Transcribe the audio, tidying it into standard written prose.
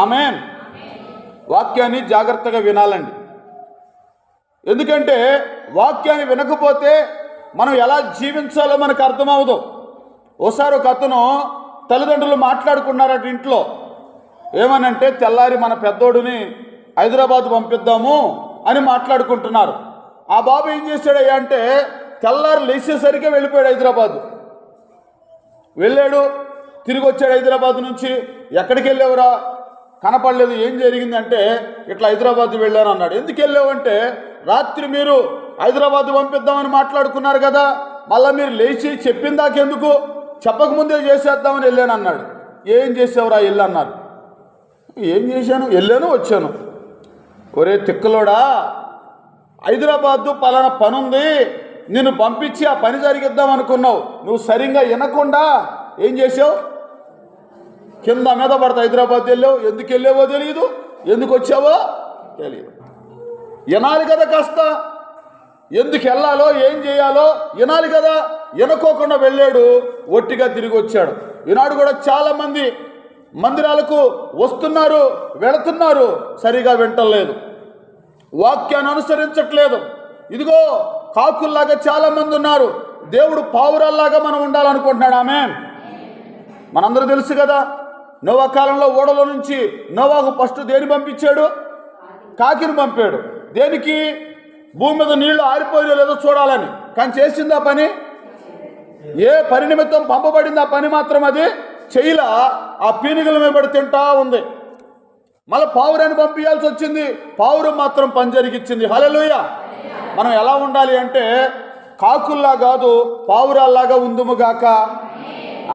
ఆమేన్. వాక్యాన్ని జాగ్రత్తగా వినాలండి. ఎందుకంటే వాక్యాన్ని వినకపోతే మనం ఎలా జీవించాలో మనకు అర్థమవుదు. ఓసారి ఒక అతను తల్లిదండ్రులు మాట్లాడుకున్నారట ఇంట్లో. ఏమనంటే తెల్లారి మన పెద్దోడిని హైదరాబాద్ పంపిద్దాము అని మాట్లాడుకుంటున్నారు. ఆ బాబు ఏం చేశాడయ్యా అంటే తెల్లారి లేచేసరికి వెళ్ళిపోయాడు హైదరాబాద్. వెళ్ళాడు, తిరిగి వచ్చాడు హైదరాబాద్ నుంచి. ఎక్కడికి వెళ్ళావురా? కనపడలేదు. ఏం జరిగిందంటే ఇట్లా హైదరాబాద్ వెళ్ళాను అన్నాడు. ఎందుకు వెళ్ళావంటే రాత్రి మీరు హైదరాబాద్ పంపిద్దామని మాట్లాడుకున్నారు కదా, మళ్ళీ మీరు లేచి చెప్పిన దాకెందుకు, చెప్పకముందే చేసేద్దామని వెళ్ళాను అన్నాడు. ఏం చేసావురా? వెళ్ళి అన్నారు. ఏం చేశాను? వెళ్ళాను వచ్చాను. ఒరే తిక్కలోడా, హైదరాబాదు పలానా పని ఉంది, నిన్ను పంపించి ఆ పని జరిగిద్దాం అనుకున్నావు. నువ్వు సరిగ్గా వినకుండా ఏం చేసావు? కింద మీద పడతా హైదరాబాద్ వెళ్ళావు. ఎందుకు వెళ్ళావో తెలియదు, ఎందుకు వచ్చావో తెలియదు. వినాలి కదా కాస్త, ఎందుకు వెళ్ళాలో ఏం చేయాలో వినాలి కదా. వినుకోకుండా వెళ్ళాడు, ఒట్టిగా తిరిగి వచ్చాడు. ఈనాడు కూడా చాలామంది మందిరాలకు వస్తున్నారు, వెళుతున్నారు, సరిగా వింటలేదు, వాక్యాన్ని అనుసరించట్లేదు. ఇదిగో కాకుల్లాగా చాలామంది ఉన్నారు. దేవుడు పావురాల్లాగా మనం ఉండాలనుకుంటున్నాడు. ఆమేన్. మనందరూ తెలుసు కదా, నోవా కాలంలో ఓడలో నుంచి నోవాకు ఫస్ట్ దేని పంపించాడు? కాకిని పంపాడు. దేనికి? భూమి మీద నీళ్లు ఆరిపోయో లేదో చూడాలని. కానీ చేసింది ఆ పని? ఏ పని నిమిత్తం పంపబడింది ఆ పని మాత్రం అది చేయలా. ఆ పీనుగల మీద పడి తింటా ఉంది. మళ్ళీ పావురాన్ని పంపించాల్సి వచ్చింది. పావురం మాత్రం పని జరిగిచ్చింది. హల్లెలూయా. మనం ఎలా ఉండాలి అంటే కాకుల్లా కాదు, పావురాల్లాగా ఉందుముగాక.